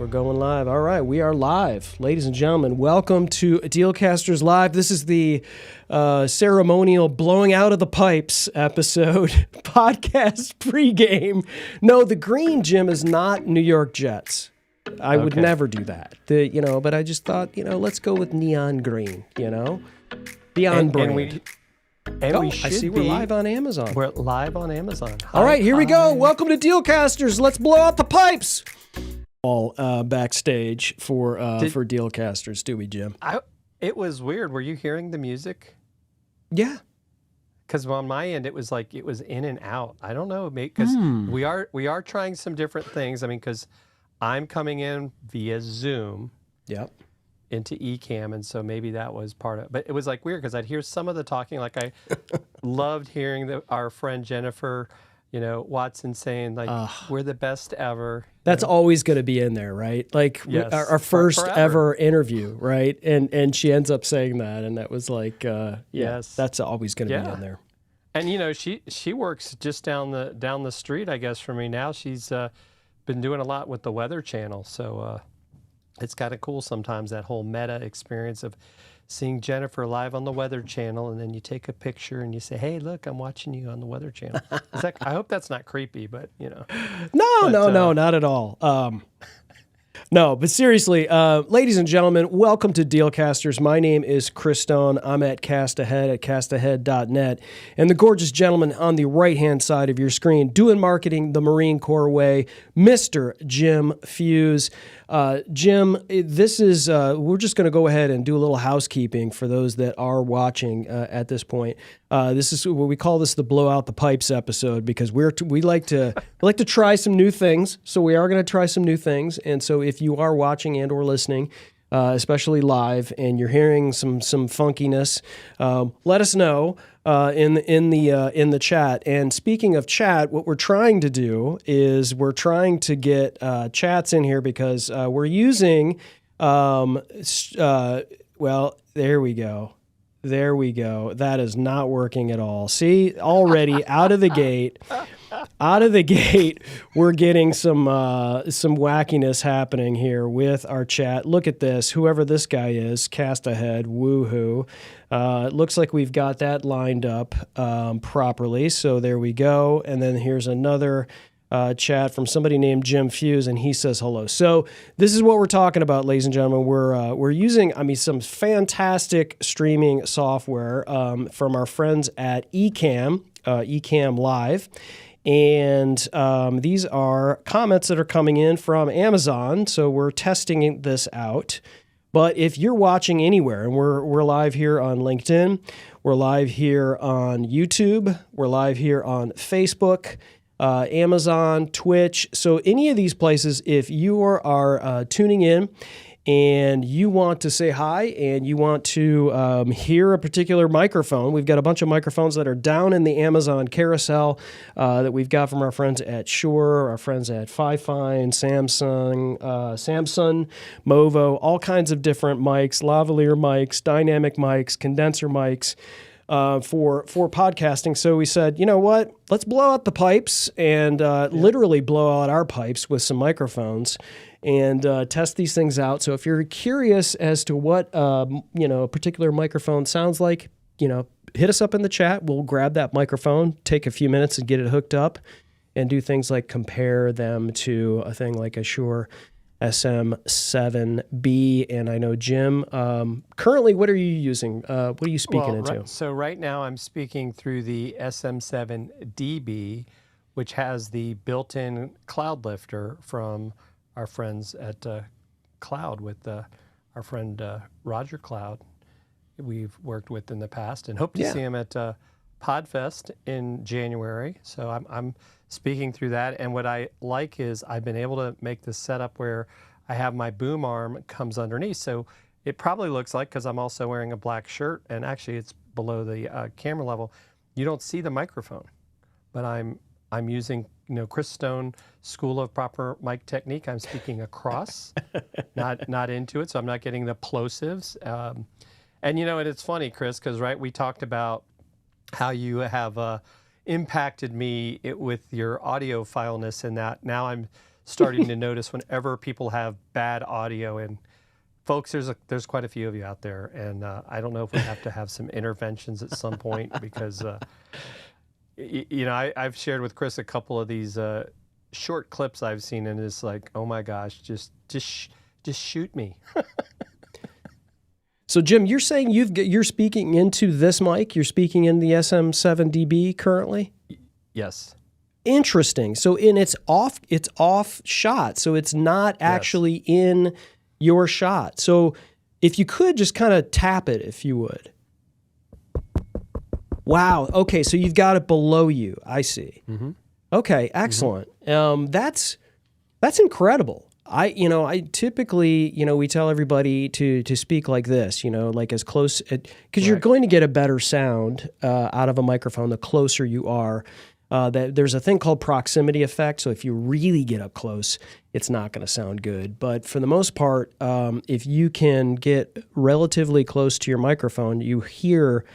We're going live. All right, we are live. Ladies and gentlemen, welcome to Dealcasters Live. This is the ceremonial blowing out of the pipes episode, podcast pregame. No, the green, Jim, is not New York Jets. I would never do that. But I just thought, let's go with neon green, Beyond brand. We should I see we're live on Amazon. We're live on Amazon. All right, here we go. Welcome to Dealcasters. Let's blow out the pipes. All backstage for Dealcasters, do we, Jim? It was weird. Were you hearing the music? Yeah. Because on my end, it was like it was in and out. I don't know, because we are trying some different things. I mean, because I'm coming in via Zoom. Yep. Into Ecamm, and so maybe that was part of it. But it was like weird because I'd hear some of the talking. Like I loved hearing our friend Jennifer, Watson saying like we're the best ever. That's always going to be in there, right? Like yes, our first ever interview, right? And she ends up saying that, and that was like yes, that's always going to be in there. And she works just down the street, I guess, from me now. She's been doing a lot with the Weather Channel, so. It's kind of cool sometimes, that whole meta experience of seeing Jennifer live on the Weather Channel, and then you take a picture and you say, "Hey, look, I'm watching you on the Weather Channel." I hope that's not creepy, but No, not at all. No, but seriously, ladies and gentlemen, welcome to Dealcasters. My name is Chris Stone. I'm at Castahead at castahead.net. And the gorgeous gentleman on the right-hand side of your screen, doing marketing the Marine Corps way, Mr. Jim Fuse. Jim, this is, we're just going to go ahead and do a little housekeeping for those that are watching at this point. This is what we call the blow out the pipes episode, because we like to try some new things. So we are going to try some new things. And so if you are watching and or listening, especially live, and you're hearing some funkiness, let us know in the chat. And speaking of chat, what we're trying to do is we're trying to get chats in here, because we're using well, there we go. There we go. That is not working at all. See, already out of the gate, we're getting some wackiness happening here with our chat. Look at this. Whoever this guy is, cast ahead, woohoo. It looks like we've got that lined up properly. So there we go. And then here's another chat from somebody named Jim Fuse, and he says hello. So this is what we're talking about, ladies and gentlemen. We're using, some fantastic streaming software from our friends at Ecamm, Ecamm Live. And these are comments that are coming in from Amazon. So we're testing this out. But if you're watching anywhere, and we're live here on LinkedIn, we're live here on YouTube, we're live here on Facebook, Amazon, Twitch. So any of these places, if you are tuning in and you want to say hi and you want to hear a particular microphone, we've got a bunch of microphones that are down in the Amazon carousel that we've got from our friends at Shure, our friends at FiFine, Samson, Movo, all kinds of different mics, lavalier mics, dynamic mics, condenser mics. For podcasting. So we said, you know what, let's blow out the pipes and literally blow out our pipes with some microphones and test these things out. So if you're curious as to what, a particular microphone sounds like, hit us up in the chat. We'll grab that microphone, take a few minutes and get it hooked up and do things like compare them to a thing like a Shure SM7B. And I know, Jim, currently, what are you using? What are you speaking into? So right now I'm speaking through the SM7DB, which has the built-in cloud lifter from our friends at Cloud with our friend Roger Cloud. We've worked with in the past and hope to see him at Podfest in January. So I'm speaking through that, and what I like is I've been able to make this setup where I have my boom arm comes underneath. So it probably looks like, because I'm also wearing a black shirt, and actually it's below the camera level, you don't see the microphone, but I'm using Chris Stone School of Proper Mic Technique. I'm speaking across, not into it, so I'm not getting the plosives. And it's funny, Chris, because we talked about how you have impacted me with your audio fileness, and that now I'm starting to notice whenever people have bad audio. And folks, there's quite a few of you out there, and I don't know if we have to have some interventions at some point because I've shared with Chris a couple of these short clips I've seen, and it's like, oh my gosh, just shoot me. So, Jim, you're saying you're speaking into this mic? You're speaking in the SM7DB currently? Yes. Interesting. So, it's off shot. So it's not actually in your shot. So, if you could just kind of tap it, if you would. Wow. Okay. So you've got it below you. I see. Mm-hmm. Okay. Excellent. Mm-hmm. That's incredible. I typically, we tell everybody to speak like this, like as close, because you're going to get a better sound out of a microphone the closer you are. There's a thing called proximity effect. So if you really get up close, it's not going to sound good. But for the most part, if you can get relatively close to your microphone, you hear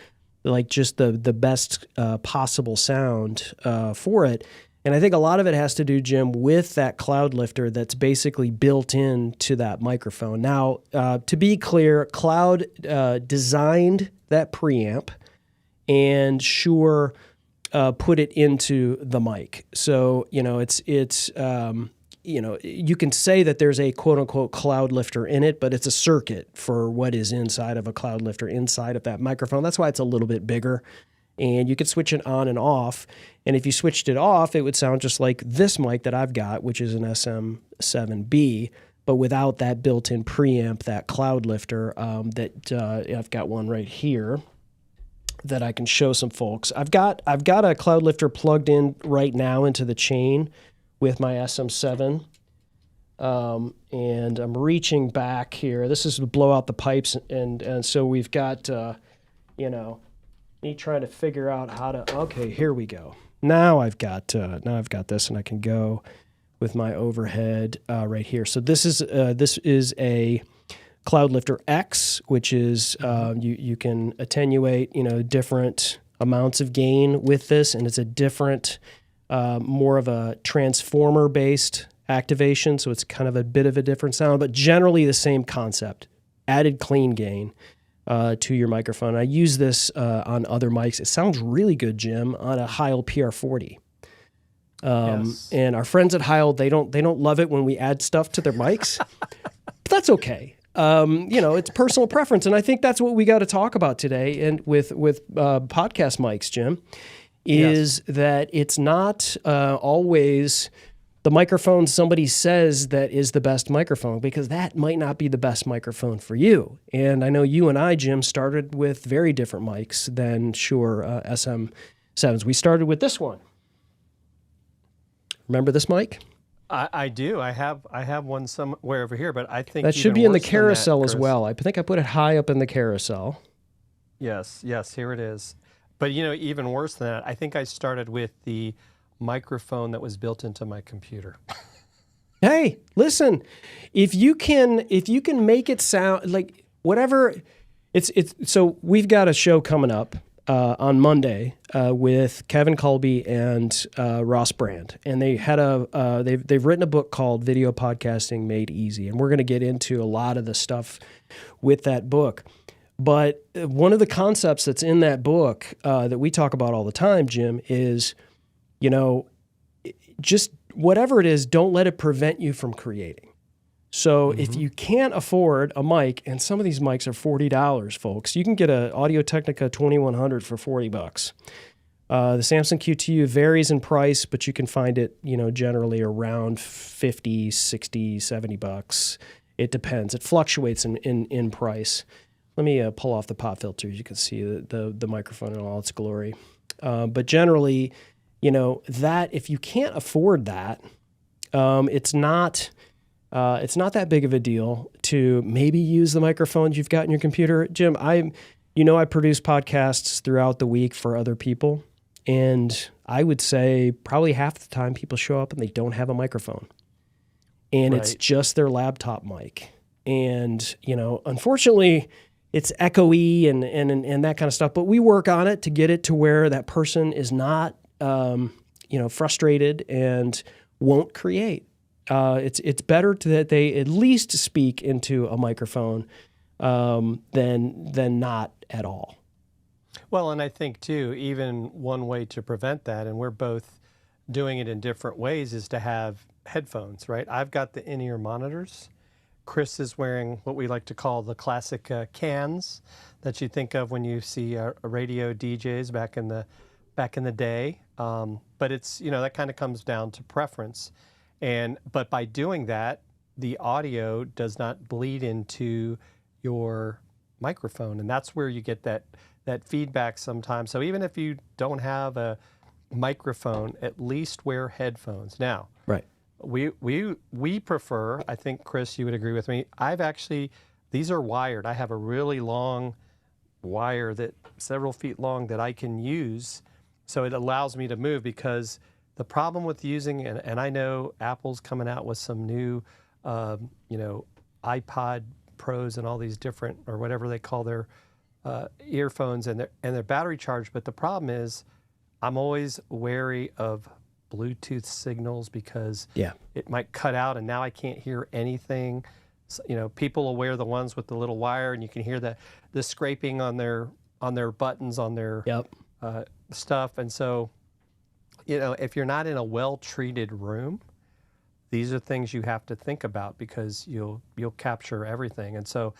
like just the best possible sound for it. And I think a lot of it has to do, Jim, with that cloud lifter that's basically built into that microphone. Now, to be clear, Cloud designed that preamp and Shure put it into the mic. So, you can say that there's a quote-unquote cloud lifter in it, but it's a circuit for what is inside of a cloud lifter inside of that microphone. That's why it's a little bit bigger. And you could switch it on and off. And if you switched it off, it would sound just like this mic that I've got, which is an SM7B, but without that built-in preamp, that cloud lifter I've got one right here that I can show some folks. I've got a cloud lifter plugged in right now into the chain with my SM7. And I'm reaching back here. This is to blow out the pipes. And so we've got, me trying to figure out how to, okay, here we go. Now I've got this, and I can go with my overhead right here. So this is a Cloud Lifter X, which is you can attenuate different amounts of gain with this, and it's a different, more of a transformer based activation. So it's kind of a bit of a different sound, but generally the same concept. Added clean gain to your microphone. I use this on other mics. It sounds really good, Jim, on a Heil PR40. Yes. And our friends at Heil, they don't love it when we add stuff to their mics, but that's okay. It's personal preference, and I think that's what we got to talk about today. And with podcast mics, Jim, is that it's not always the microphone somebody says that is the best microphone, because that might not be the best microphone for you. And I know you and I, Jim, started with very different mics than Shure SM7s. We started with this one. Remember this mic? I do. I have one somewhere over here, but I think that should be in the carousel as well. I think I put it high up in the carousel. Yes, here it is. But even worse than that, I think I started with the microphone that was built into my computer. Hey, listen, if you can make it sound like whatever, it's so we've got a show coming up on Monday with Kevin Colby and Ross Brand, and they had they've written a book called Video Podcasting Made Easy, and we're going to get into a lot of the stuff with that book. But one of the concepts that's in that book that we talk about all the time, Jim, is just whatever it is, don't let it prevent you from creating. So if you can't afford a mic, and some of these mics are $40, folks, you can get an Audio-Technica 2100 for $40. The Samson QTU varies in price, but you can find it, generally around $50, $60, $70. It depends. It fluctuates in price. Let me pull off the pop filter. You can see the microphone in all its glory. But generally, that if you can't afford that, it's not that big of a deal to maybe use the microphones you've got in your computer. Jim, I produce podcasts throughout the week for other people, and I would say probably half the time people show up and they don't have a microphone, and it's just their laptop mic. And unfortunately, it's echoey and that kind of stuff. But we work on it to get it to where that person is not frustrated and won't create. It's better that they at least speak into a microphone than not at all. Well, and I think too, even one way to prevent that, and we're both doing it in different ways, is to have headphones, right? I've got the in-ear monitors. Chris is wearing what we like to call the classic cans that you think of when you see radio DJs back in the day. But it's, that kind of comes down to preference. But by doing that, the audio does not bleed into your microphone, and that's where you get that feedback sometimes. So even if you don't have a microphone, at least wear headphones. Now, right. We prefer, I think, Chris, you would agree with me, these are wired. I have a really long wire that several feet long that I can use, so it allows me to move, because the problem with using, and I know Apple's coming out with some new, iPod Pros and all these different, or whatever they call their earphones, and they're battery charged, but the problem is I'm always wary of Bluetooth signals, because it might cut out and now I can't hear anything. So, people will wear the ones with the little wire, and you can hear the scraping on their buttons on their stuff. And so, if you're not in a well-treated room, these are things you have to think about, because you'll capture everything. And so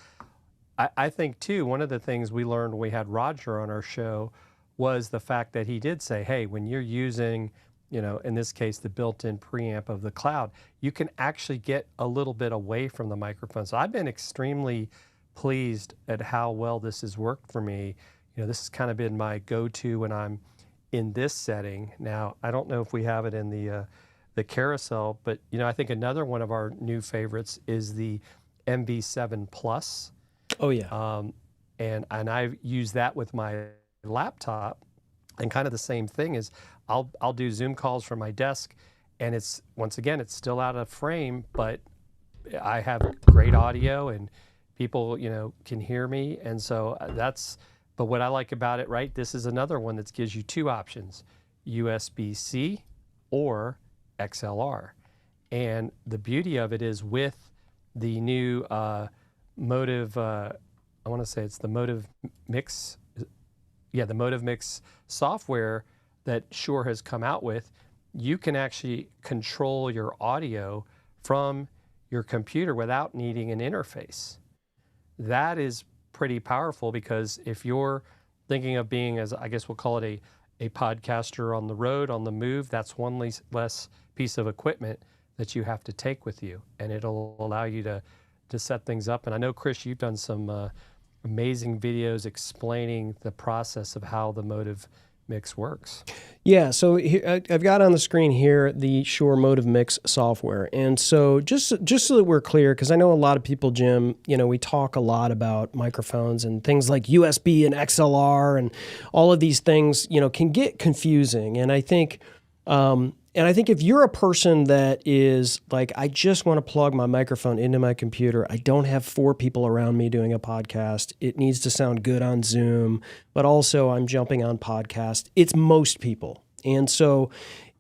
I think too, one of the things we learned when we had Roger on our show was the fact that he did say, hey, when you're using, in this case, the built-in preamp of the Cloud, you can actually get a little bit away from the microphone. So I've been extremely pleased at how well this has worked for me. This has kind of been my go-to when I'm in this setting. Now, I don't know if we have it in the carousel, but I think another one of our new favorites is the MV7 Plus. Oh yeah. And I've used that with my laptop, and kind of the same thing is I'll do Zoom calls from my desk, and it's still out of frame, but I have great audio and people can hear me, and so but what I like about it, right, this is another one that gives you two options, USB-C or XLR. And the beauty of it is, with the new Motive, I want to say it's the Motive Mix, the Motive Mix software that Shure has come out with, you can actually control your audio from your computer without needing an interface. That is pretty powerful, because if you're thinking of being, as I guess we'll call it, a podcaster on the road, on the move, that's one less piece of equipment that you have to take with you, and it'll allow you to set things up. And I know, Chris, you've done some amazing videos explaining the process of how the Motive Mix works. Yeah, so here, I've got on the screen here the Shure Motive Mix software. And so just so that we're clear, because I know a lot of people, Jim, we talk a lot about microphones and things like USB and XLR, and all of these things, can get confusing. And I think if you're a person that is like, I just want to plug my microphone into my computer, I don't have 4 people around me doing a podcast, it needs to sound good on Zoom, but also I'm jumping on podcast, it's most people. And so,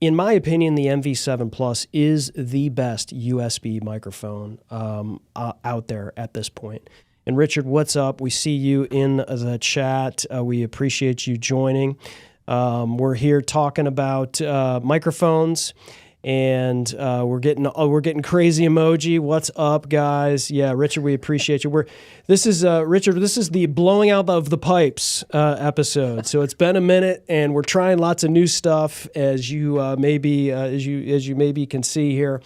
in my opinion, the MV7 Plus is the best USB microphone out there at this point. And Richard, what's up? We see you in the chat. We appreciate you joining. We're here talking about microphones, and we're getting crazy emoji. What's up, guys? Yeah, Richard, we appreciate you. This is Richard. This is the blowing out of the pipes episode. So it's been a minute, and we're trying lots of new stuff, as you maybe can see here.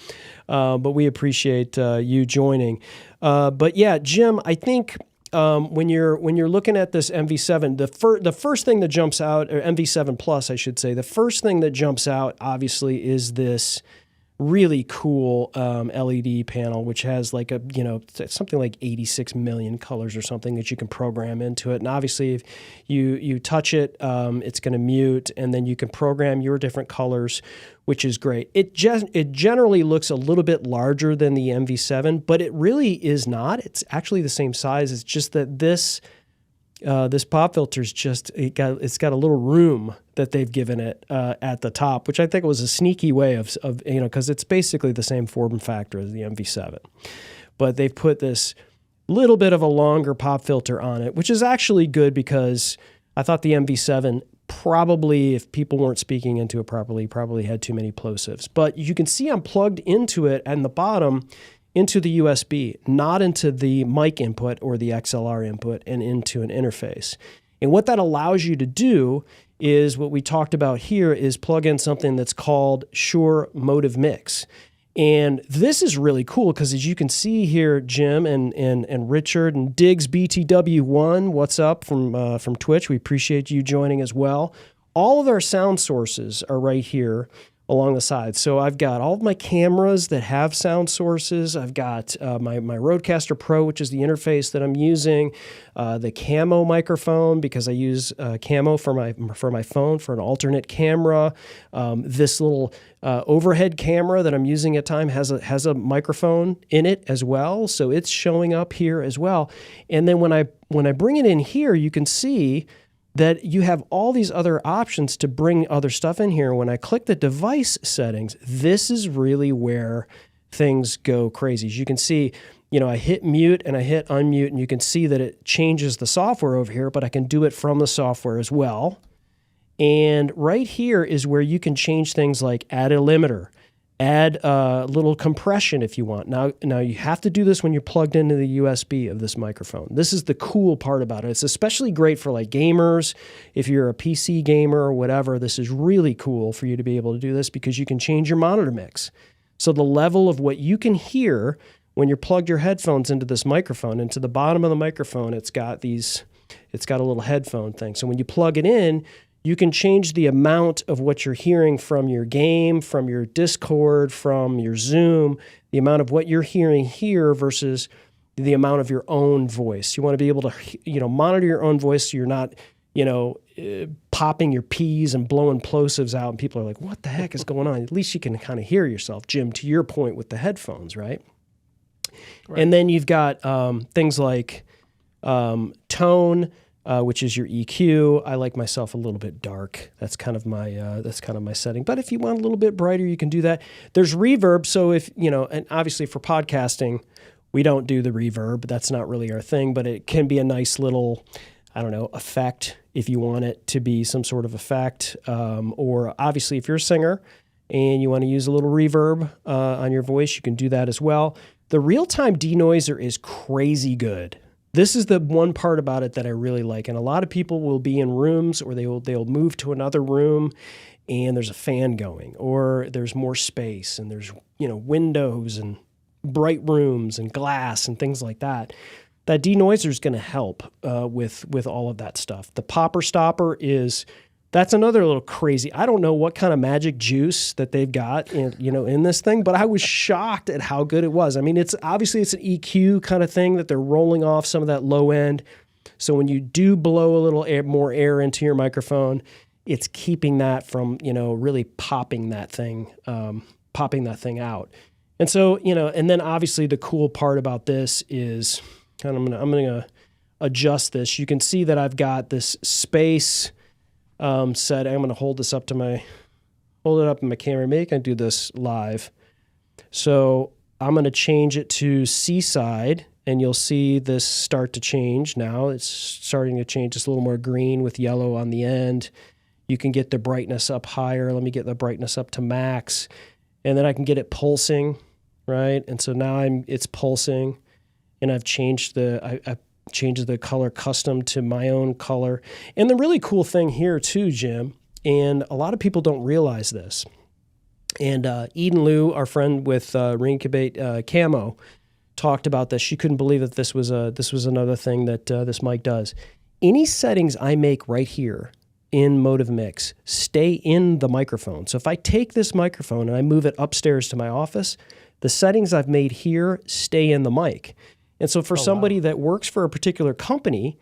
But we appreciate you joining. But yeah, Jim, I think. When you're looking at this MV7, the first thing that jumps out, or MV7 Plus, I should say, the first thing that jumps out, obviously, is this really cool LED panel, which has like something like 86 million colors or something that you can program into it. And obviously, if you touch it, it's going to mute, and then you can program your different colors, which is great. It generally looks a little bit larger than the MV7, but it really is not. It's actually the same size. It's just that this this pop filter's it's got a little room that they've given it at the top, which I think was a sneaky way of because it's basically the same form factor as the MV7, but they've put this little bit of a longer pop filter on it, which is actually good because I thought the MV7 probably, if people weren't speaking into it properly, probably had too many plosives. But you can see I'm plugged into it and the bottom into the USB, not into the mic input or the XLR input, and into an interface. And what that allows you to do is what we talked about here is plug in something that's called Shure Motive Mix. And this is really cool because as you can see here, Jim and Richard and Diggs BTW1, what's up from Twitch? We appreciate you joining as well. All of our sound sources are right here along the side. So I've got all of my cameras that have sound sources. I've got my Rodecaster Pro, which is the interface that I'm using, the camo microphone because I use camo for my phone for an alternate camera. This little overhead camera that I'm using at time has a microphone in it as well, so it's showing up here as well. And then when I bring it in here, you can see that you have all these other options to bring other stuff in here. When I click the device settings, this is really where things go crazy. As you can see, I hit mute and I hit unmute, and you can see that it changes the software over here, but I can do it from the software as well. And right here is where you can change things like add a limiter, add a little compression if you want. Now you have to do this when you're plugged into the USB of this microphone. This is the cool part about it. It's especially great for like gamers. If you're a PC gamer or whatever, this is really cool for you to be able to do this because you can change your monitor mix. So the level of what you can hear when you're plugged your headphones into this microphone, into the bottom of the microphone, it's got a little headphone thing. So when you plug it in, you can change the amount of what you're hearing from your game, from your Discord, from your Zoom, the amount of what you're hearing here versus the amount of your own voice. You want to be able to, monitor your own voice so you're not, popping your P's and blowing plosives out and people are like, what the heck is going on? At least you can kind of hear yourself, Jim, to your point with the headphones, right? And then you've got things like tone, which is your EQ. I like myself a little bit dark. That's kind of my setting. But if you want a little bit brighter, you can do that. There's reverb. So if, and obviously for podcasting, we don't do the reverb. That's not really our thing, but it can be a nice little, effect if you want it to be some sort of effect. Or obviously if you're a singer and you want to use a little reverb on your voice, you can do that as well. The real-time denoiser is crazy good. This is the one part about it that I really like. And a lot of people will be in rooms or they'll move to another room and there's a fan going or there's more space and there's, windows and bright rooms and glass and things like that. That denoiser is going to help with all of that stuff. The popper stopper that's another little crazy. I don't know what kind of magic juice that they've got in this thing, but I was shocked at how good it was. I mean, it's an EQ kind of thing that they're rolling off some of that low end. So when you do blow a little more air into your microphone, it's keeping that from, really popping that thing out. And so, and then obviously the cool part about this is I'm going to adjust this. You can see that I've got this space set. I'm going to hold it up in my camera. Maybe I can do this live. So I'm going to change it to Seaside, and you'll see this start to change now. It's starting to change. It's a little more green with yellow on the end. You can get the brightness up higher. Let me get the brightness up to max, and then I can get it pulsing, right? And so now it's pulsing, and I've changed the color custom to my own color. And the really cool thing here too, Jim, and a lot of people don't realize this, and Eden Lou, our friend with Reincubate Camo, talked about this. She couldn't believe that this was another thing that this mic does. Any settings I make right here in Motive Mix stay in the microphone. So if I take this microphone and I move it upstairs to my office, the settings I've made here stay in the mic. And so for somebody that works for a particular company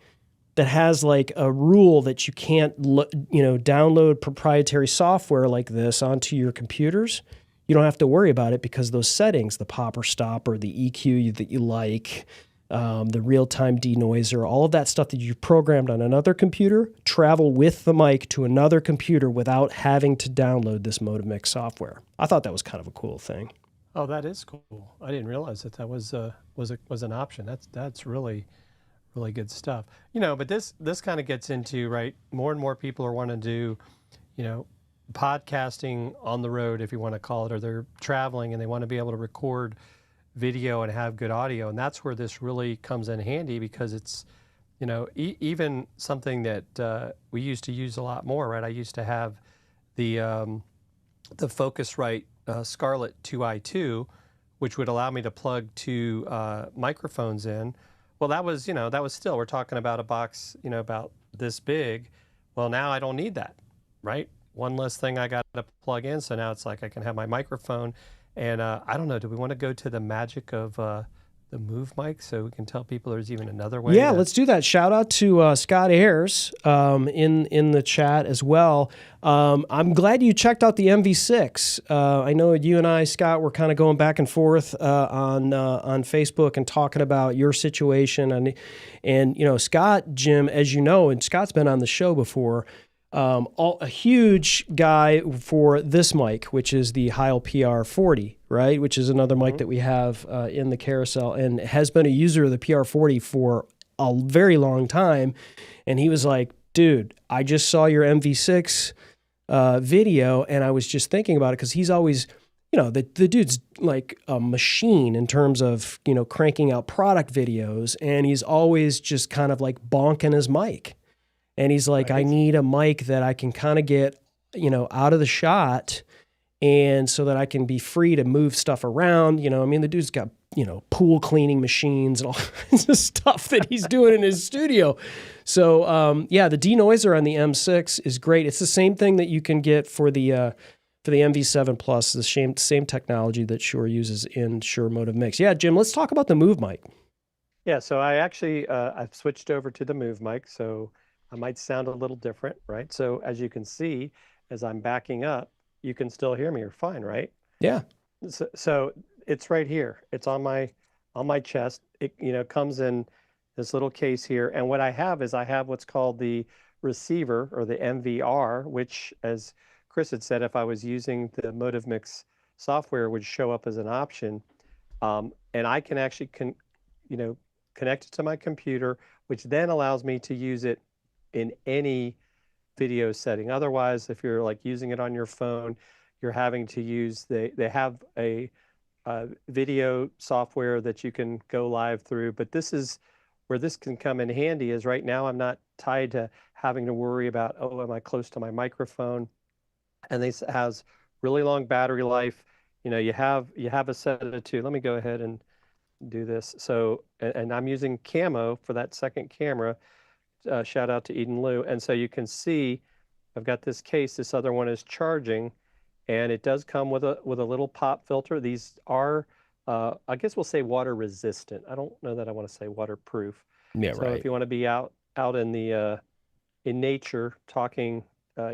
that has like a rule that you can't, download proprietary software like this onto your computers, you don't have to worry about it because those settings, the popper stopper, the EQ that you like, the real-time denoiser, all of that stuff that you programmed on another computer, travel with the mic to another computer without having to download this Motive Mix software. I thought that was kind of a cool thing. Oh, that is cool. I didn't realize that that was an option. That's really really good stuff. But this kind of gets into, right, more and more people are wanting to do, podcasting on the road, if you want to call it, or they're traveling and they want to be able to record video and have good audio. And that's where this really comes in handy, because it's, even something that we used to use a lot more, right? I used to have the Focusrite Scarlett 2i2, which would allow me to plug two microphones in. Well, that was still, we're talking about a box, about this big. Well, now I don't need that, right? One less thing I got to plug in. So now it's like I can have my microphone. And I don't know, do we want to go to the magic of the Move mic so we can tell people there's even another way? Yeah, let's do that. Shout out to Scott Ayers in the chat as well. I'm glad you checked out the MV6. I know you and I, Scott, were kind of going back and forth on Facebook and talking about your situation. And Scott, Jim, as you know, and Scott's been on the show before, a huge guy for this mic, which is the Heil PR40, right? Which is another mic that we have in the carousel, and has been a user of the PR40 for a very long time. And he was like, dude, I just saw your MV6 video, and I was just thinking about it, because he's always, the dude's like a machine in terms of, cranking out product videos, and he's always just kind of like bonking his mic. And he's like, right. I need a mic that I can kind of get, out of the shot, and so that I can be free to move stuff around. The dude's got, pool cleaning machines and all kinds of stuff that he's doing in his studio. So, the denoiser on the M6 is great. It's the same thing that you can get for the MV7 Plus, the same technology that Shure uses in Shure Motive Mix. Yeah, Jim, let's talk about the Move mic. Yeah, so I actually, I've switched over to the Move mic, so I might sound a little different, right? So as you can see, as I'm backing up, you can still hear me. You're fine, right? Yeah. So it's right here. It's on my chest. It comes in this little case here. And what I have is what's called the receiver, or the MVR, which, as Chris had said, if I was using the Motive Mix software, would show up as an option. And I can actually connect it to my computer, which then allows me to use it in any video setting. Otherwise, if you're like using it on your phone, you're having to use, they have a video software that you can go live through. But this is where this can come in handy, is right now I'm not tied to having to worry about, oh, am I close to my microphone? And this has really long battery life. You have a set of two. Let me go ahead and do this. So, and I'm using camo for that second camera. Shout out to Eden Liu. And so you can see I've got this case. This other one is charging, and it does come with a little pop filter. These are, I guess we'll say, water resistant. I don't know that I want to say waterproof. Yeah, so right. if you want to be out in the in nature talking,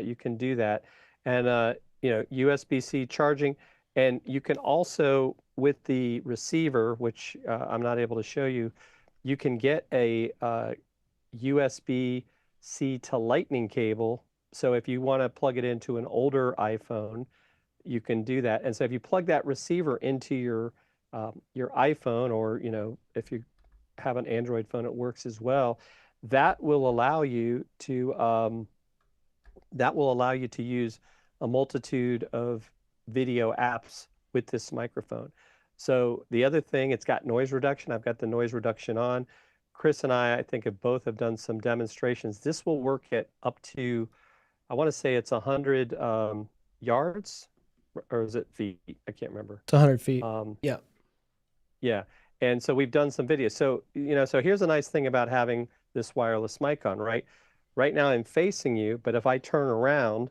you can do that. And USB-C charging, and you can also, with the receiver, which I'm not able to show you, you can get a USB-C to Lightning cable. So if you want to plug it into an older iPhone, you can do that. And so if you plug that receiver into your iPhone, or if you have an Android phone, it works as well. That will allow you to use a multitude of video apps with this microphone. So the other thing, it's got noise reduction. I've got the noise reduction on. Chris and I think have done some demonstrations. This will work at up to, I want to say it's 100 yards, or is it feet? I can't remember. It's 100 feet. Yeah. Yeah. And so we've done some videos. So, so here's a nice thing about having this wireless mic on, right? Right now I'm facing you, but if I turn around,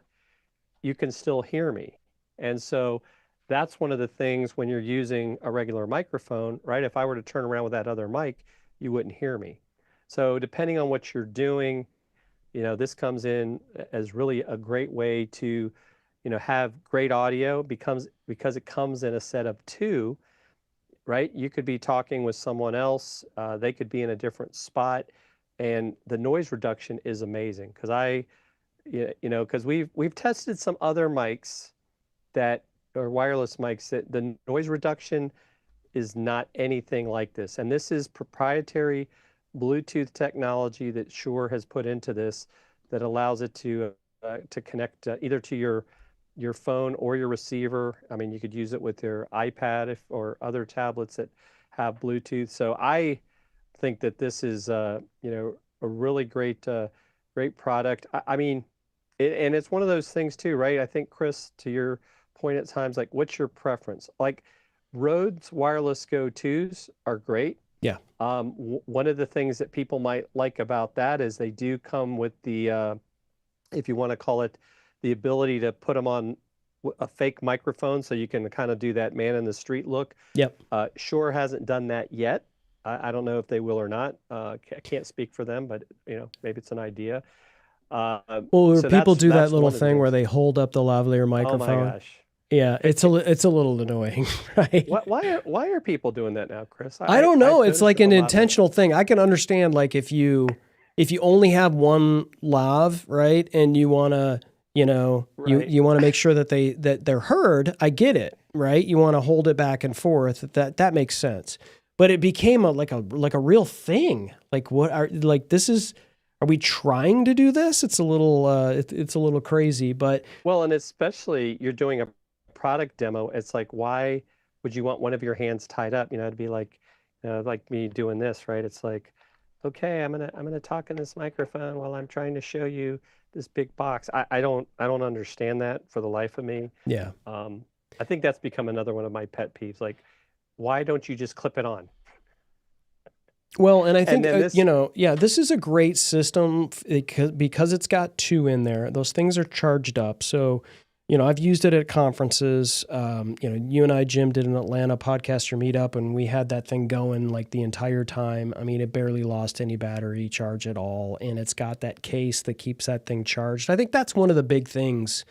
you can still hear me. And so that's one of the things when you're using a regular microphone, right? If I were to turn around with that other mic, you wouldn't hear me. So depending on what you're doing, this comes in as really a great way to, have great audio, because it comes in a set of two. right? You could be talking with someone else. They could be in a different spot, and the noise reduction is amazing. Because we've tested some other mics that or wireless mics that the noise reduction is not anything like this. And this is proprietary Bluetooth technology that Shure has put into this that allows it to connect either to your phone or your receiver. I mean, you could use it with your iPad or other tablets that have Bluetooth. So I think that this is a really great product. I mean, and it's one of those things too, right? I think, Chris, to your point at times, like, what's your preference? Like, Rode's wireless Go 2s are great. Yeah. One of the things that people might like about that is they do come with the, if you want to call it, the ability to put them on a fake microphone so you can kind of do that man in the street look. Yep. Shure hasn't done that yet. I don't know if they will or not. I can't speak for them, but maybe it's an idea. Well, So people do that that's little one of the thing where things. they hold up the lavalier Oh microphone. my gosh. Yeah, it's a little annoying, right? Why are people doing that now, Chris? I don't know. I've It's like noticed an a lot of it. intentional thing. I can understand, like, if you only have one lav, right, and you want to, Right. you want to make sure that they're heard. I get it, right? You want to hold it back and forth. That makes sense. But it became like a real thing. Like, are we trying to do this? It's a little it's a little crazy, but Well, and especially you're doing a product demo. It's like, why would you want one of your hands tied up? It'd be like me doing this, right? It's like, okay, I'm gonna talk in this microphone while I'm trying to show you this big box. I don't understand that for the life of me. yeah. I think that's become another one of my pet peeves. Like, why don't you just clip it on? Well, and I And think, then this, this is a great system because it's got two in there. Those things are charged up. So, I've used it at conferences. You and I, Jim, did an Atlanta podcaster meetup, and we had that thing going like the entire time. I mean, it barely lost any battery charge at all. And it's got that case that keeps that thing charged. I think that's one of the big things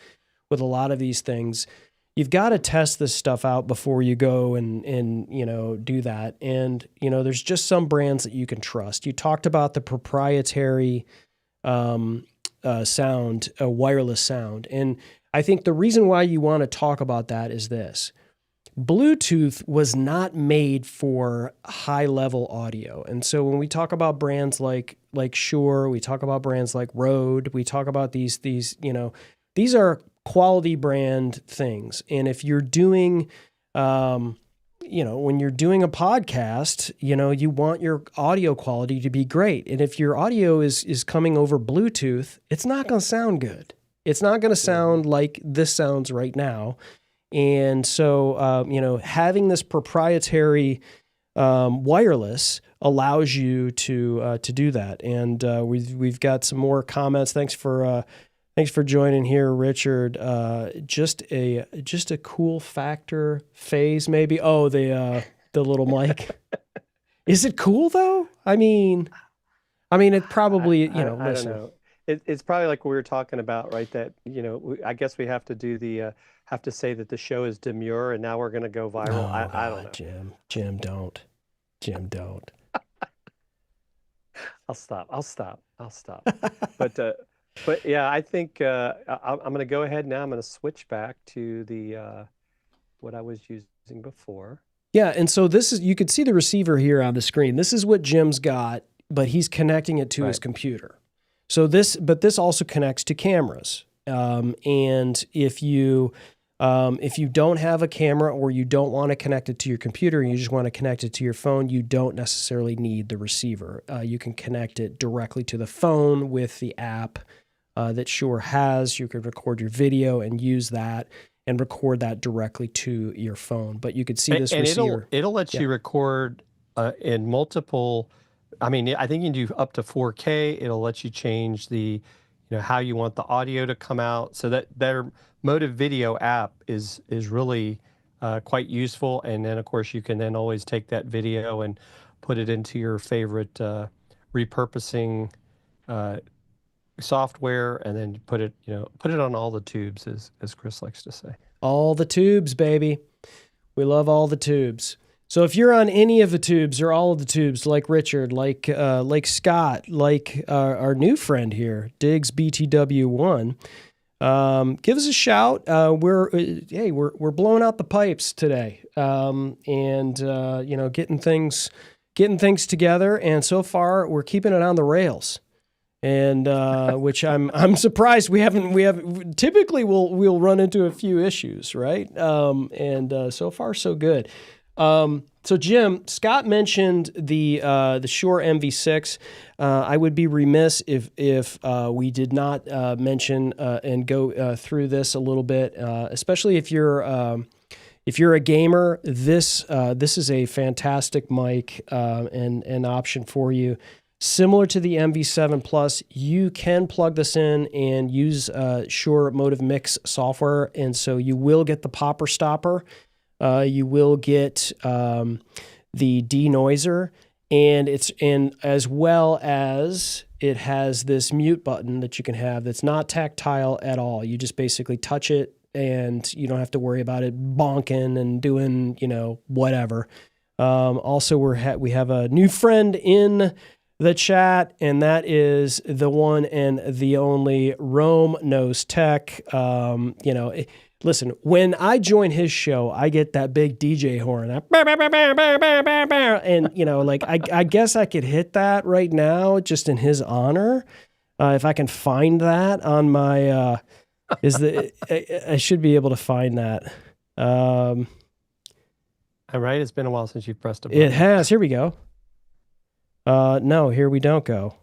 with a lot of these things. You've got to test this stuff out before you go and do that. And, there's just some brands that you can trust. You talked about the proprietary sound, wireless sound. And I think the reason why you want to talk about that is this. Bluetooth was not made for high-level audio. And so when we talk about brands like Shure, we talk about brands like Rode, we talk about these are quality brand things. And if you're doing, when you're doing a podcast, you want your audio quality to be great. And if your audio is coming over Bluetooth, it's not going to sound good. It's not going to sound like this sounds right now. And so, having this proprietary wireless allows you to do that. And we've got some more comments. Thanks for joining here, Richard. Just a cool factor phase, maybe. Oh, the little mic. Is it cool though? I mean, it probably I don't listen. know. It's probably like we were talking about, right? That I guess we have to do have to say that the show is demure, and now we're going to go viral. Oh, I don't know. Jim, don't. I'll stop. But yeah, I think I'm going to go ahead now. I'm going to switch back to the what I was using before. Yeah, and so you could see the receiver here on the screen. This is what Jim's got, but he's connecting it to his computer. So this also connects to cameras. And if you don't have a camera or you don't want to connect it to your computer and you just want to connect it to your phone, you don't necessarily need the receiver. You can connect it directly to the phone with the app that Shure has. You could record your video and use that and record that directly to your phone. But you could see this receiver. It'll let you record in multiple. I mean, I think you can do up to 4K. It'll let you change the, how you want the audio to come out. So that their Motive Video app is really quite useful. And then, of course, you can then always take that video and put it into your favorite repurposing software, and then put it on all the tubes, as Chris likes to say. All the tubes, baby. We love all the tubes. So if you're on any of the tubes or all of the tubes, like Richard, like Scott, like our new friend here, Diggs BTW1, give us a shout. We're blowing out the pipes today, and getting things together. And so far, we're keeping it on the rails. And which I'm surprised we haven't. Typically, we'll run into a few issues, right? And so far, so good. So Jim, Scott mentioned the Shure MV6. I would be remiss if we did not mention and go through this a little bit, especially if you're a gamer. This is a fantastic mic and an option for you. Similar to the MV7 Plus, you can plug this in and use Shure Motive Mix software, and so you will get the popper stopper. You will get the denoiser, and as well as it has this mute button that you can have that's not tactile at all. You just basically touch it, and you don't have to worry about it bonking and doing whatever. Also, we have a new friend in the chat, and that is the one and the only Rome Knows Tech. Listen, when I join his show, I get that big DJ horn, and I guess I could hit that right now just in his honor, if I can find that on my. I should be able to find that. All right, it's been a while since you've pressed a button. It has. Here we go. No, here we don't go.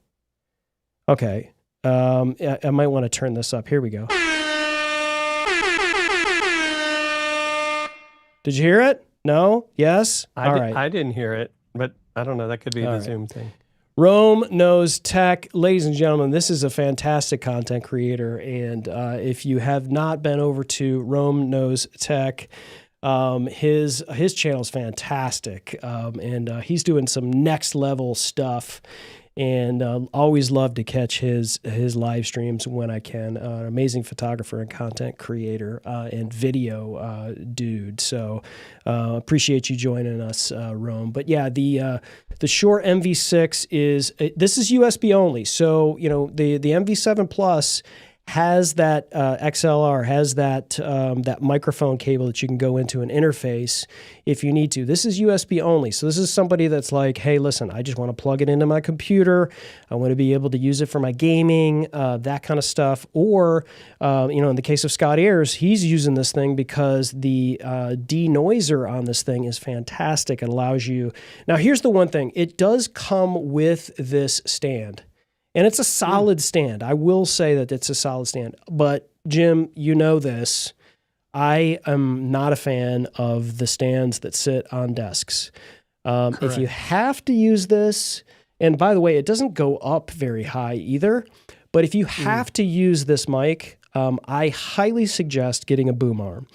Okay. I might want to turn this up. Here we go. Did you hear it? No? Yes? All right. I didn't hear it, but I don't know. That could be the Zoom thing. Rome Knows Tech. Ladies and gentlemen, this is a fantastic content creator. And if you have not been over to Rome Knows Tech, his channel is fantastic. And he's doing some next level stuff. And always love to catch his live streams when I can. Amazing photographer and content creator and video dude. So appreciate you joining us, Rome. But yeah, the Shure MV6 is USB only. So the MV7 Plus has that XLR, has that microphone cable that you can go into an interface if you need to. This is USB only. So this is somebody that's like, hey, listen, I just want to plug it into my computer. I want to be able to use it for my gaming, that kind of stuff. Or, in the case of Scott Ayers, he's using this thing because the denoiser on this thing is fantastic. It allows you... Now, here's the one thing. It does come with this stand. And it's a solid stand. I will say that it's a solid stand. But, Jim, you know this. I am not a fan of the stands that sit on desks. If you have to use this, and by the way, it doesn't go up very high either, but if you have to use this mic, I highly suggest getting a boom arm.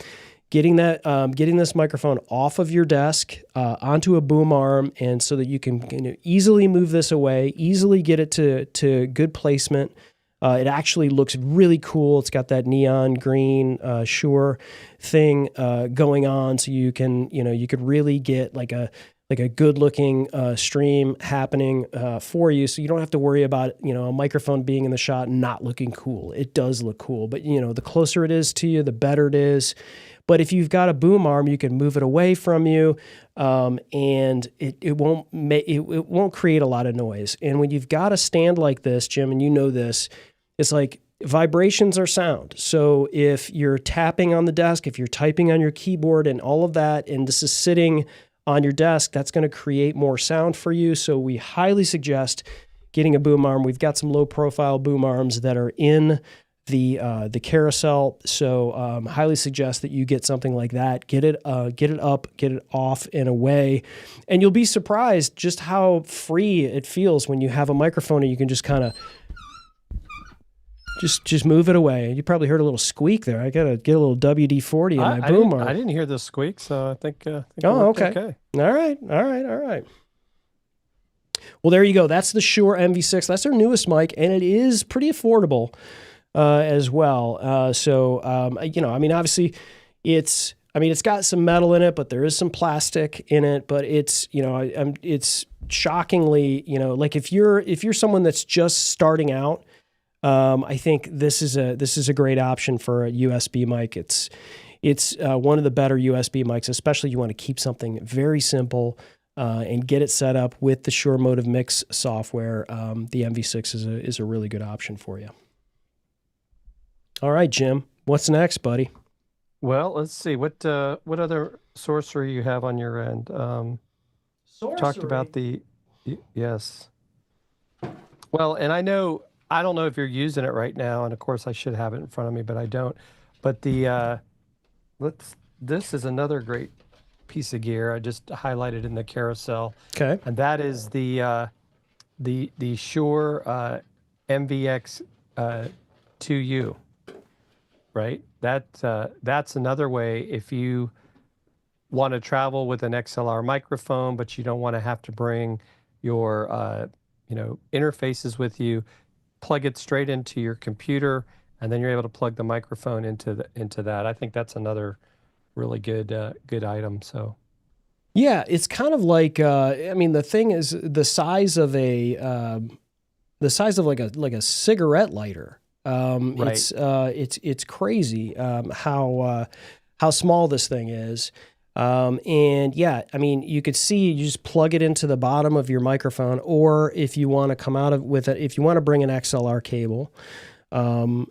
Getting this microphone off of your desk onto a boom arm, and so that you can easily move this away, easily get it to good placement. It actually looks really cool. It's got that neon green Shure thing going on, so you could really get like a good looking stream happening for you. So you don't have to worry about a microphone being in the shot and not looking cool. It does look cool, but the closer it is to you, the better it is. But if you've got a boom arm, you can move it away from you, and it won't create a lot of noise. And when you've got a stand like this, Jim, and you know this, it's like vibrations are sound. So if you're tapping on the desk, if you're typing on your keyboard and all of that, and this is sitting on your desk, that's going to create more sound for you. So we highly suggest getting a boom arm. We've got some low profile boom arms that are in the carousel. So highly suggest that you get something like that. Get it up, get it off and away. And you'll be surprised just how free it feels when you have a microphone and you can just kind of just move it away. You probably heard a little squeak there. I got to get a little WD-40 in my boom arm. I didn't hear the squeak, so I think okay. All right. Well, there you go. That's the Shure MV6. That's their newest mic, and it is pretty affordable as well. So obviously, it's I mean, it's got some metal in it, but there is some plastic in it. But it's, you know, it's shockingly, you know, like if you're someone that's just starting out, I think this is a great option for a USB mic. It's one of the better USB mics, especially you want to keep something very simple and get it set up with the Shure Motive Mix software. The MV6 is a really good option for you. All right, Jim, what's next, buddy? Well, let's see. What other sorcery you have on your end? Talked about yes. Well, and I don't know if you're using it right now, and of course I should have it in front of me, but I don't. But this is another great piece of gear I just highlighted in the carousel. Okay. And that is the Shure MVX 2U, right? That's another way if you want to travel with an XLR microphone, but you don't want to have to bring your interfaces with you. Plug it straight into your computer, and then you're able to plug the microphone into that. I think that's another really good item. So, yeah, it's kind of like I mean, the thing is the size of like a cigarette lighter. Right. It's crazy how small this thing is. And yeah, I mean, you could see you just plug it into the bottom of your microphone, or if you want to come out of with it, if you want to bring an XLR cable,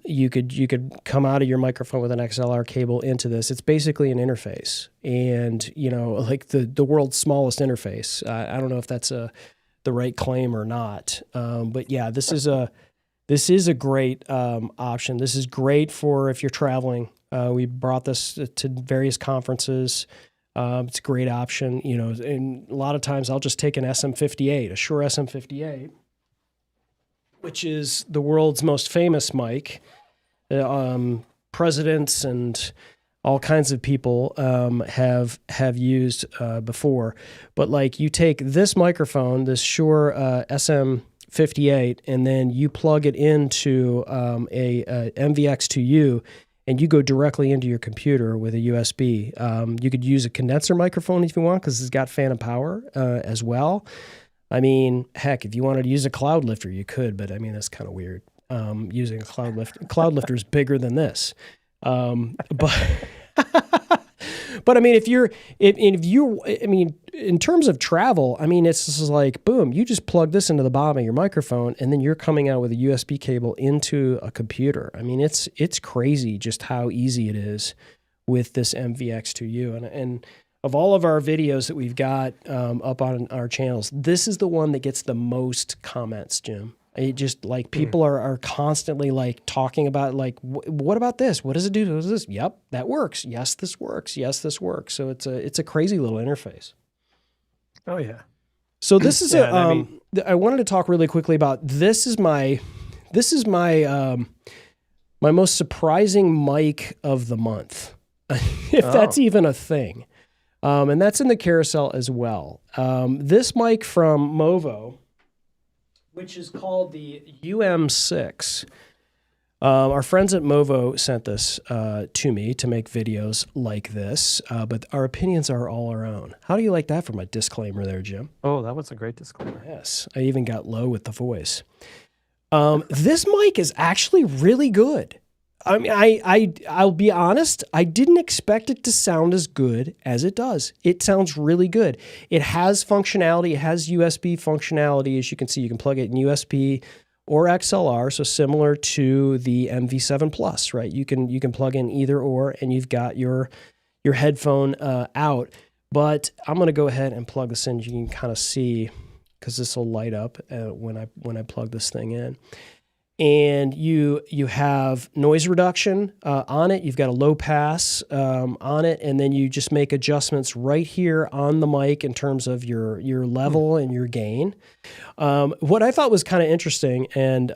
you could come out of your microphone with an XLR cable into this. It's basically an interface, and you know, like the world's smallest interface. I don't know if that's the right claim or not, but yeah, this is a great option. This is great for if you're traveling. We brought this to various conferences. It's a great option, you know, and a lot of times I'll just take an SM58, a Shure SM58, which is the world's most famous mic. Presidents and all kinds of people have used before. But like you take this microphone, this Shure SM58, and then you plug it into a MVX2U, and you go directly into your computer with a USB. You could use a condenser microphone if you want, because it's got phantom power as well. I mean, heck, if you wanted to use a cloud lifter, you could, but I mean, that's kind of weird. Using a cloud lifter. Cloud lifter is bigger than this. But I mean, in terms of travel, I mean, it's just like, boom, you just plug this into the bottom of your microphone, and then you're coming out with a USB cable into a computer. I mean, it's crazy just how easy it is with this MVX2U. And of all of our videos that we've got up on our channels, this is the one that gets the most comments, Jim. It just like people are constantly like talking about like, what about this? What does it do? What is this? Yep, that works. Yes, this works. Yes, this works. So it's a crazy little interface. Oh yeah. So this is I wanted to talk really quickly about this is my my most surprising mic of the month, if that's even a thing. And that's in the carousel as well. This mic from Movo, which is called the UM6. Our friends at Movo sent this to me to make videos like this, but our opinions are all our own. How do you like that for my disclaimer there, Jim? Oh, that was a great disclaimer. Yes, I even got low with the voice. This mic is actually really good. I mean, I'll be honest, I didn't expect it to sound as good as it does. It sounds really good. It has functionality. It has USB functionality. As you can see, you can plug it in USB or XLR, so similar to the MV7 Plus, right? You can plug in either or, and you've got your headphone out. But I'm going to go ahead and plug this in. You can kind of see, because this will light up when I plug this thing in. And you have noise reduction on it. You've got a low pass on it, and then you just make adjustments right here on the mic in terms of your level and your gain. What I thought was kind of interesting, and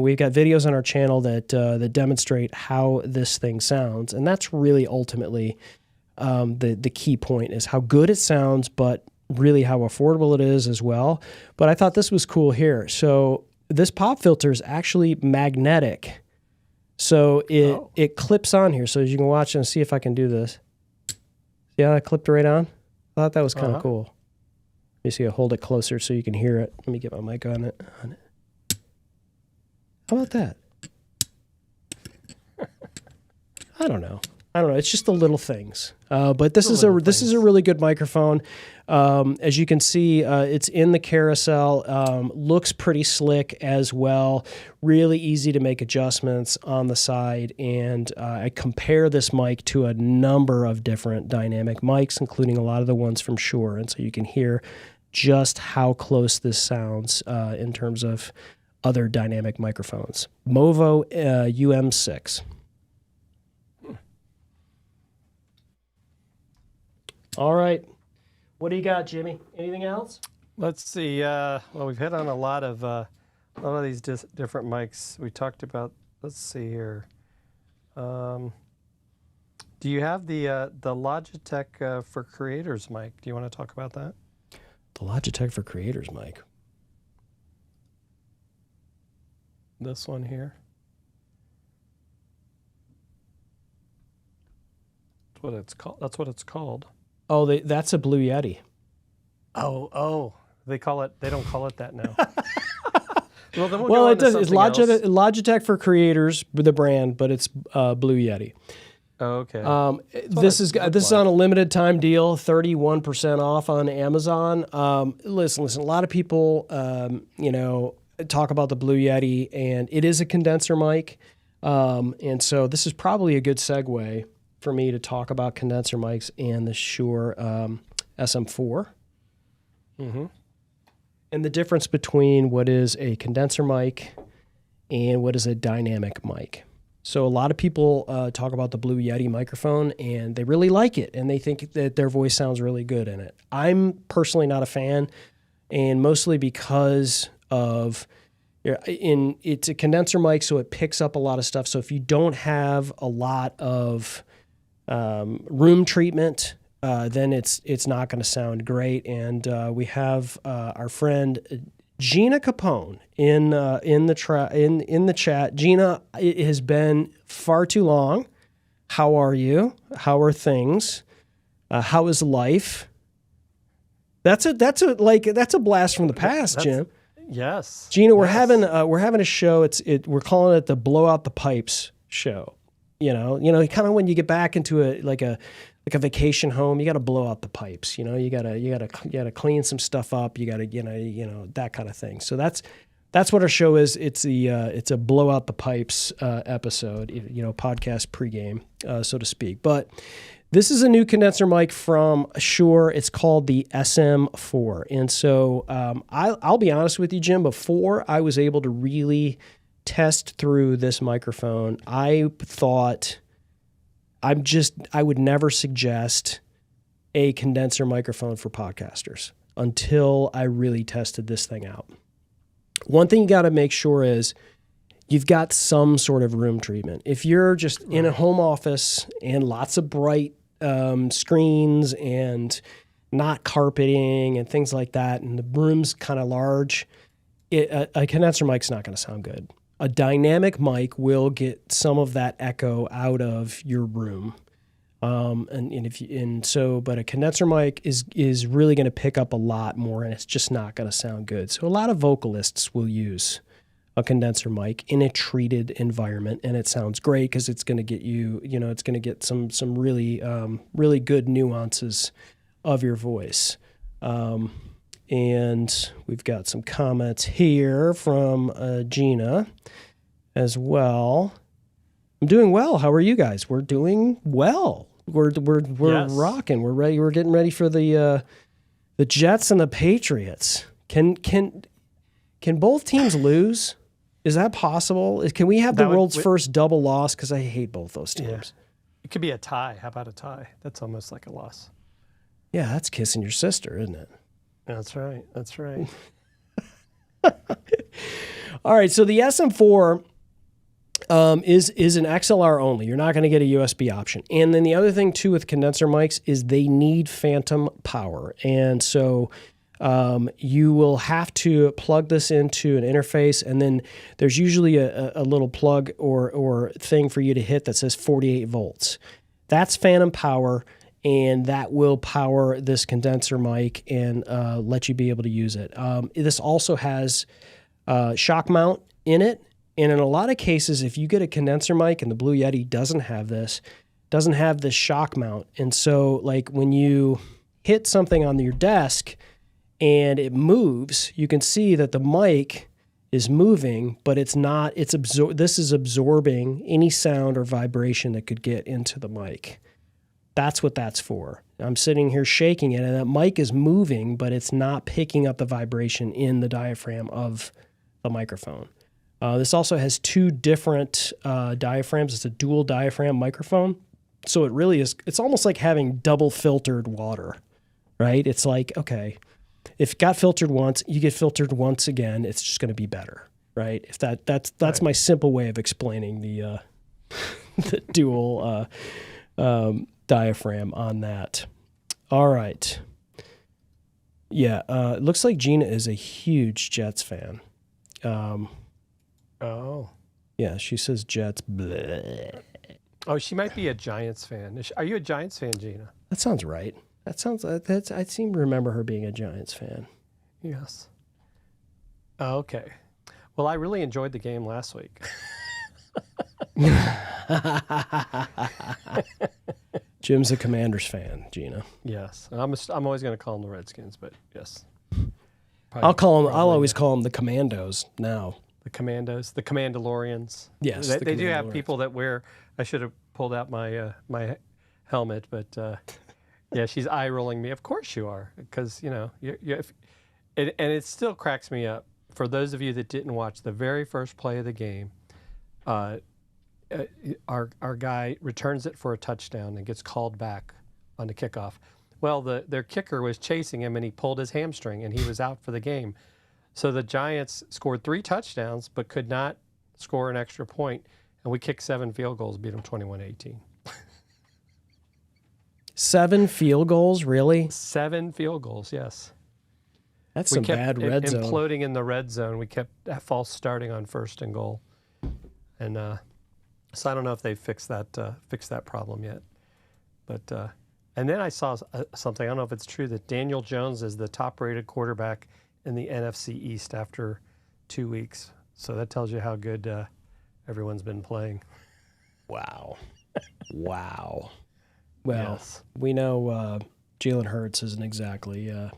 we've got videos on our channel that demonstrate how this thing sounds, and that's really ultimately the key point is how good it sounds, but really how affordable it is as well. But I thought this was cool here. So this pop filter is actually magnetic. So it clips on here. So as you can watch and see if I can do this. Yeah, I clipped right on. I thought that was kind of cool. Let me see. I'll hold it closer so you can hear it. Let me get my mic on it. How about that? I don't know. It's just the little things. But this is a really good microphone. As you can see, it's in the carousel. Looks pretty slick as well. Really easy to make adjustments on the side. And I compare this mic to a number of different dynamic mics, including a lot of the ones from Shure. And so you can hear just how close this sounds in terms of other dynamic microphones. Movo UM6. All right. What do you got, Jimmy? Anything else? Let's see. Well, we've hit on a lot of these different mics. We talked about. Let's see here. Do you have the Logitech for Creators mic? Do you want to talk about that? The Logitech for Creators mic. This one here. That's what it's called. That's what it's called. Oh, that's a Blue Yeti. Oh, they don't call it that now. Well, then it does. It's Logitech for Creators, the brand, but it's Blue Yeti. Oh, okay. This is on a limited time deal, 31% off on Amazon. Listen. A lot of people, talk about the Blue Yeti, and it is a condenser mic, and so this is probably a good segue for me to talk about condenser mics and the Shure SM4. Mm-hmm. And the difference between what is a condenser mic and what is a dynamic mic. So a lot of people talk about the Blue Yeti microphone, and they really like it, and they think that their voice sounds really good in it. I'm personally not a fan, and mostly because of it's a condenser mic, so it picks up a lot of stuff. So if you don't have a lot of room treatment, then it's not going to sound great. And we have our friend Gina Capone in the chat. Gina, it has been far too long. How are you? How are things? How is life? That's a blast from the past, Jim. Yes, Gina, we're having a show. We're calling it the Blow Out the Pipes show. You know, kind of when you get back into a vacation home, you got to blow out the pipes. You got to clean some stuff up. You got to that kind of thing. So that's what our show is. It's a blow out the pipes episode. Podcast pregame, so to speak. But this is a new condenser mic from Shure. It's called the SM4. And so I'll be honest with you, Jim. Before I was able to really test through this microphone, I thought I would never suggest a condenser microphone for podcasters until I really tested this thing out. One thing you got to make sure is you've got some sort of room treatment. If you're just in a home office and lots of bright screens and not carpeting and things like that, and the room's kind of large, a condenser mic's not going to sound good. A dynamic mic will get some of that echo out of your room, but a condenser mic is really going to pick up a lot more, and it's just not going to sound good. So a lot of vocalists will use a condenser mic in a treated environment, and it sounds great because it's going to get it's going to get some really really good nuances of your voice. And we've got some comments here from Gina as well. I'm doing well. How are you guys? We're doing well. We're yes. Rocking. We're ready. We're getting ready for the Jets and the Patriots. Can both teams lose? Is that possible? Can we have the world's first double loss? Because I hate both those teams. Yeah. It could be a tie. How about a tie? That's almost like a loss. Yeah, that's kissing your sister, isn't it? That's right. That's right. All right. So the SM4 is an XLR only. You're not going to get a USB option. And then the other thing too with condenser mics is they need phantom power. And so you will have to plug this into an interface, and then there's usually a little plug or thing for you to hit that says 48 volts. That's phantom power. and that will power this condenser mic and let you be able to use it. This also has shock mount in it, and in a lot of cases, if you get a condenser mic and the Blue Yeti doesn't have this shock mount, and so like when you hit something on your desk and it moves, you can see that the mic is moving, but it's not. This is absorbing any sound or vibration that could get into the mic. That's what that's for. I'm sitting here shaking it, and that mic is moving, but it's not picking up the vibration in the diaphragm of the microphone. This also has two different diaphragms. It's a dual diaphragm microphone. So it really is, it's almost like having double filtered water, right? It's like, okay, if it got filtered once, you get filtered once again, it's just going to be better, right? If that's right. My simple way of explaining the the dual diaphragm on that. All right. Yeah, it looks like Gina is a huge Jets fan. Oh. Yeah, she says Jets. Bleh. Oh, she might be a Giants fan. Are you a Giants fan, Gina? That sounds right. I seem to remember her being a Giants fan. Yes. Oh, okay. Well, I really enjoyed the game last week. Jim's a Commanders fan, Gina. Yes, I'm always going to call them the Redskins, but yes. I'll always call them the Commandos now. The Commandos, the Commandalorians. Yes, they do have people that wear. I should have pulled out my my helmet, but yeah, she's eye rolling me. Of course you are, because and it still cracks me up. For those of you that didn't watch the very first play of the game, our guy returns it for a touchdown and gets called back on the kickoff. Well, their kicker was chasing him, and he pulled his hamstring, and he was out for the game. So the Giants scored 3 touchdowns, but could not score an extra point, and we kicked 7 field goals, beat them 21-18. 7 field goals, really? 7 field goals, yes. That's some bad red zone. Imploding in the red zone. We kept false starting on 1st and goal, and so I don't know if they fixed that problem yet. But and then I saw something. I don't know if it's true that Daniel Jones is the top-rated quarterback in the NFC East after 2 weeks. So that tells you how good everyone's been playing. Wow. Wow. Well, yes. We know Jalen Hurts isn't exactly, I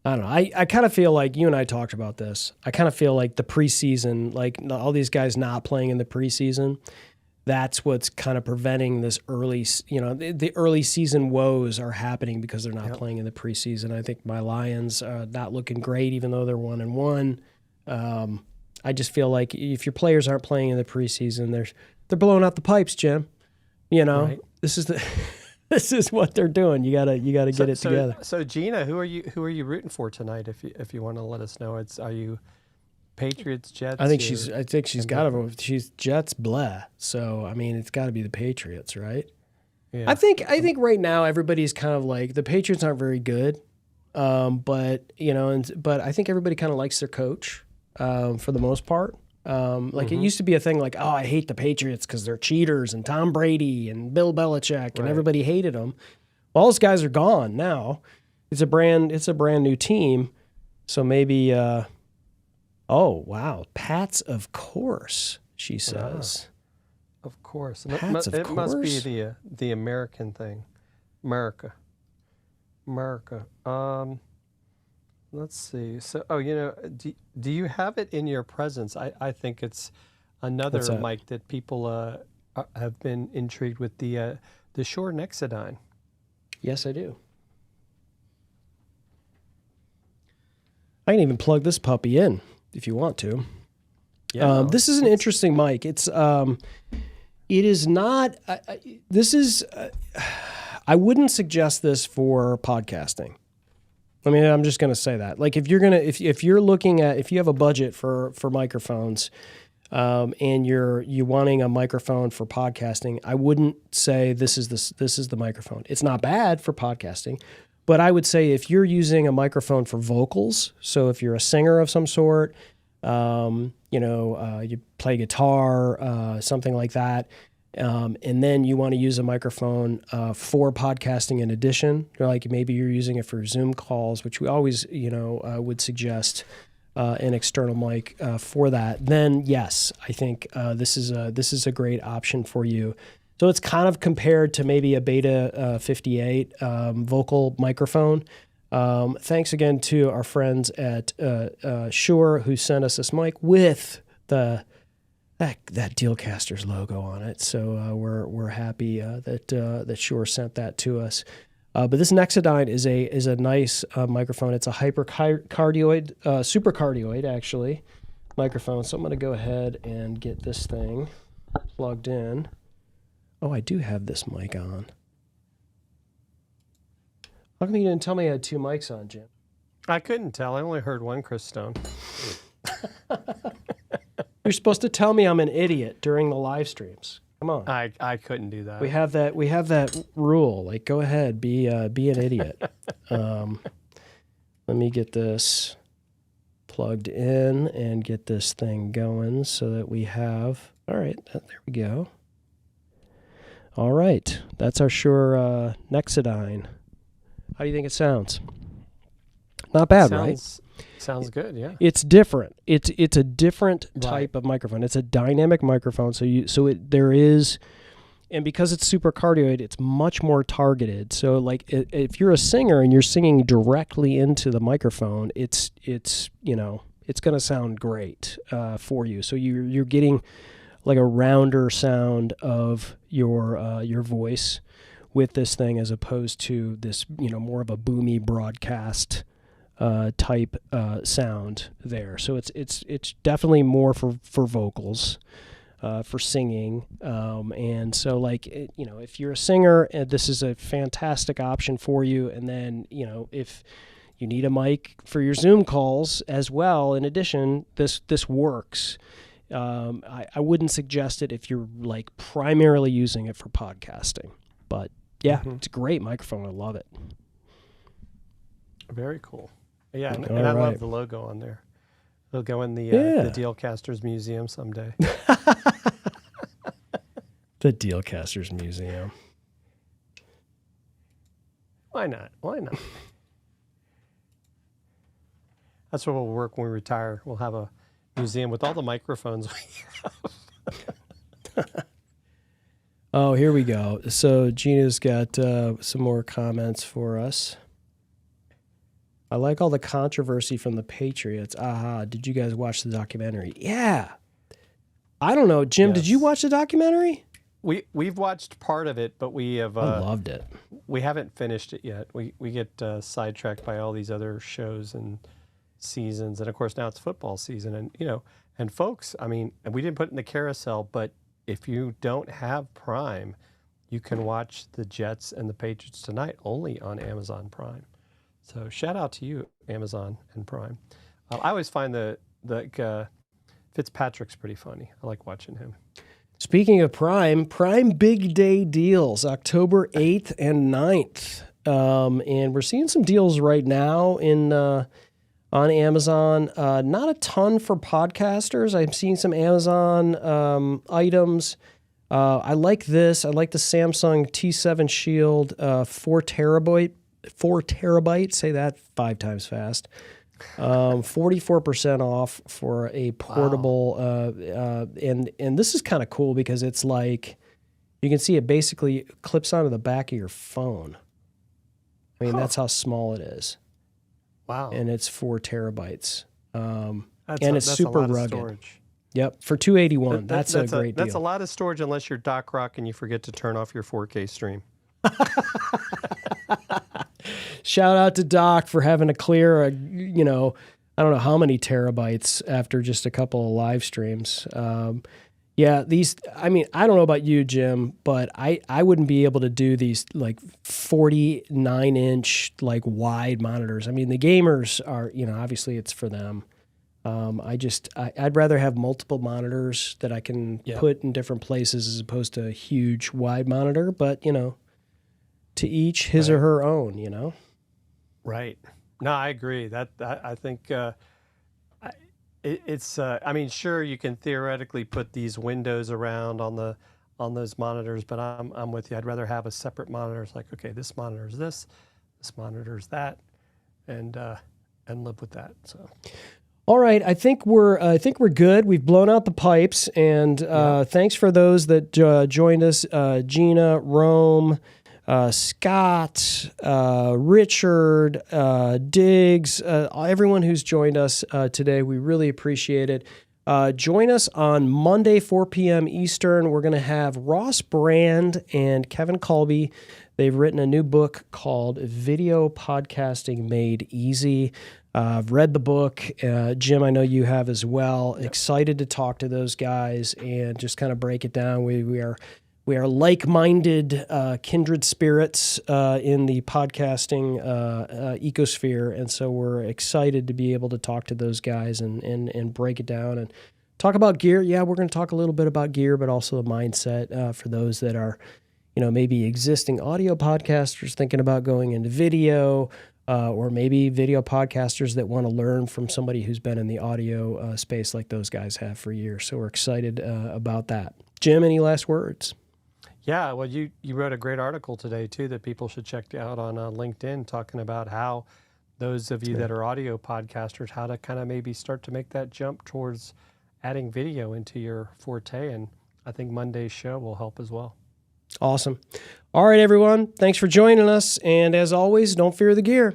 don't know. I kind of feel like, you and I talked about this, I kind of feel like the preseason, like all these guys not playing in the preseason, that's what's kind of preventing this early, the early season woes are happening because they're not playing in the preseason. I think my Lions are not looking great, even though they're 1-1. I just feel like if your players aren't playing in the preseason, they're blowing out the pipes, Jim. Right. This is what they're doing. You gotta get it together. So Gina, who are you rooting for tonight? If you want to let us know, are you Patriots, Jets? I think she's got to. She's Jets, blah. So I mean, it's got to be the Patriots, right? Yeah. I think right now everybody's kind of like the Patriots aren't very good, but I think everybody kind of likes their coach for the most part. It used to be a thing like, oh, I hate the Patriots because they're cheaters and Tom Brady and Bill Belichick and everybody hated them. Well, all those guys are gone now. It's a brand new team. So maybe, oh, wow. Pats, of course, she says. Of course. Pats, of course? It must be the American thing. America. Let's see. So, do you have it in your presence? I think it's another mic that people have been intrigued with, the Shure Nexodyne. Yes, I do. I can even plug this puppy in if you want to. Yeah. This is an interesting mic. It is not. I wouldn't suggest this for podcasting. I mean, I'm just going to say that. Like, if you have a budget for microphones, and you're wanting a microphone for podcasting, I wouldn't say this is the microphone. It's not bad for podcasting, but I would say if you're using a microphone for vocals, so if you're a singer of some sort, you play guitar, something like that, And then you want to use a microphone for podcasting in addition. Like maybe you're using it for Zoom calls, which we always, would suggest an external mic for that. Then yes, I think this is a great option for you. So it's kind of compared to maybe a Beta 58 vocal microphone. Thanks again to our friends at Shure who sent us this mic with that Dealcasters logo on it. So we're happy that Shure sent that to us. But this Nexodyne is a nice microphone. It's a supercardioid actually microphone. So I'm going to go ahead and get this thing plugged in. Oh, I do have this mic on. How come you didn't tell me I had two mics on, Jim? I couldn't tell. I only heard one Chris Stone. You're supposed to tell me I'm an idiot during the live streams. Come on. I couldn't do that. We have that rule. Like, go ahead, be an idiot. Let me get this plugged in and get this thing going so that we have. All right, there we go. All right, that's our Shure Nexodyne. How do you think it sounds? Not bad, right? Sounds good, yeah. It's different. It's a different type of microphone. It's a dynamic microphone. There is, and because it's supercardioid, it's much more targeted. So like if you're a singer and you're singing directly into the microphone, it's going to sound great for you. So you're getting like a rounder sound of your voice with this thing as opposed to this, more of a boomy broadcast type sound there. So it's definitely more for vocals, for singing. And so if you're a singer, this is a fantastic option for you. And then, if you need a mic for your Zoom calls as well, in addition, this works. I wouldn't suggest it if you're like primarily using it for podcasting, but yeah, It's a great microphone. I love it. Very cool. Yeah, and I love the logo on there. It'll go in the Dealcasters Museum someday. The Dealcasters Museum. Why not? That's where we'll work when we retire. We'll have a museum with all the microphones we have. Oh, here we go. So Gina's got some more comments for us. I like all the controversy from the Patriots. Aha, did you guys watch the documentary? Yeah. I don't know. Jim, Did you watch the documentary? We've watched part of it, but we have... I loved it. We haven't finished it yet. We get sidetracked by all these other shows and seasons. And, of course, now it's football season. And folks, and we didn't put it in the carousel, but if you don't have Prime, you can watch the Jets and the Patriots tonight only on Amazon Prime. So shout out to you, Amazon and Prime. I always find the Fitzpatrick's pretty funny. I like watching him. Speaking of Prime big day deals, October 8th and 9th. And we're seeing some deals right now on Amazon. Not a ton for podcasters. I'm seeing some Amazon items. I like this. I like the Samsung T7 Shield 4 terabyte, say that 5 times fast. 44% off for a portable. Wow. And this is kind of cool because it's like you can see it basically clips onto the back of your phone. That's how small it is. Wow. And it's 4 terabytes. It's that's super a lot rugged. Of storage. Yep, for $281. That's a great deal. That's a lot of storage unless you're Doc Rock and you forget to turn off your 4K stream. Shout out to Doc for having to clear I don't know how many terabytes after just a couple of live streams. These, I don't know about you, Jim, but I wouldn't be able to do these like 49-inch like wide monitors. The gamers are, obviously it's for them. I'd rather have multiple monitors that I can put in different places as opposed to a huge wide monitor, but to each his or her own, Right. No, I agree. I think it's. Sure, you can theoretically put these windows around on on those monitors, but I'm with you. I'd rather have a separate monitor. It's like, okay, this monitor's this monitor's that, and live with that. So. All right, I think we're good. We've blown out the pipes, and thanks for those that joined us: Gina, Rome, Scott, Richard, Diggs, everyone who's joined us today. We really appreciate it. Join us on Monday, 4 p.m. Eastern. We're going to have Ross Brand and Kevin Colby. They've written a new book called Video Podcasting Made Easy. I've read the book. Jim, I know you have as well. Yep. Excited to talk to those guys and just kind of break it down. We are like-minded, kindred spirits in the podcasting ecosphere, and so we're excited to be able to talk to those guys and break it down and talk about gear. Yeah, we're going to talk a little bit about gear, but also the mindset for those that are, maybe existing audio podcasters thinking about going into video, or maybe video podcasters that want to learn from somebody who's been in the audio space like those guys have for years. So we're excited about that. Jim, any last words? Yeah, well, you wrote a great article today, too, that people should check out on LinkedIn, talking about how those of you that are audio podcasters, how to kind of maybe start to make that jump towards adding video into your forte. And I think Monday's show will help as well. Awesome. All right, everyone. Thanks for joining us. And as always, don't fear the gear.